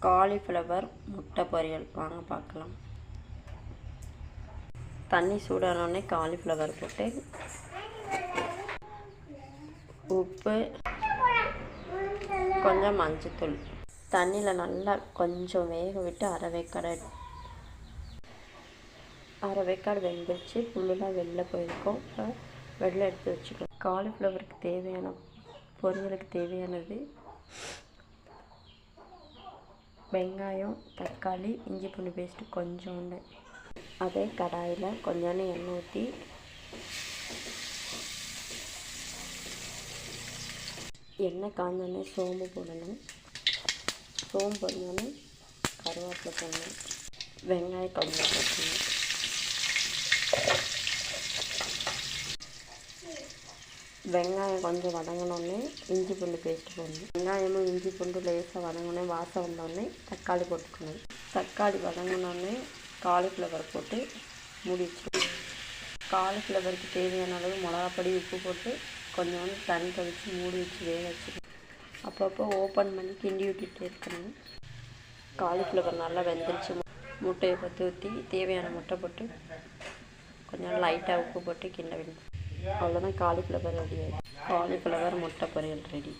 Cauliflower முட்டை பொரியல் வாங்க பார்க்கலாம். தண்ணி சூடானோடனே காலிஃப்ளவர் போட்டு உப்பு கொஞ்சம் மஞ்சத்தூள் தண்ணியில் நல்லா கொஞ்சம் வேக விட்டு அரை வேக்காடு வெந்துருச்சு. புல்லுலாம் வெளில போயிருக்கோம். வெளில எடுத்து வச்சுக்கலாம். காலிஃப்ளவருக்கு தேவையான பொரியலுக்கு தேவையானது வெங்காயம், தக்காளி, இஞ்சி பூண்டு பேஸ்ட்டு கொஞ்சோண்டு. அதே கடாயில் கொஞ்சோண்டு எண்ணெய் ஊற்றி எண்ணெய் காஞ்சோடனே சோம்பு போடணும். சோம்பு போடணுன்னு கருவேப்பிலை போடணும். வெங்காயம் கொஞ்சம் போடணும். வெங்காயம் கொஞ்சம் வதங்கினோடனே இஞ்சி பூண்டு பேஸ்ட்டு போடணும். வெங்காயமும் இஞ்சி பூண்டு லேசாக வதங்கினோடனே வாசம் வந்தோடனே தக்காளி போட்டுக்கணும். தக்காளி வதங்கினோடனே காலிஃப்ளவர் போட்டு மூடி வச்சுக்கணும். காலிஃப்ளவருக்கு தேவையான அளவு மிளகாப்பொடி, உப்பு போட்டு கொஞ்சோண்டு தண்ணி தெளித்து மூடி வச்சு வேக வச்சுக்கணும். அப்பப்போ ஓப்பன் பண்ணி கிண்டி விட்டுட்டே இருக்கணும். காலிஃப்ளவர் நல்லா வெந்துருச்சு. முட்டையை பற்றி ஊற்றி தேவையான முட்டை போட்டு கொஞ்சம் லைட்டாக உப்பு போட்டு கிண்ட வேணும். அவ்வளோதான், காலிஃப்ளவர் ரெடி ஆகிடும். காலிஃப்ளவர் முட்டை பொரியல் ரெடி.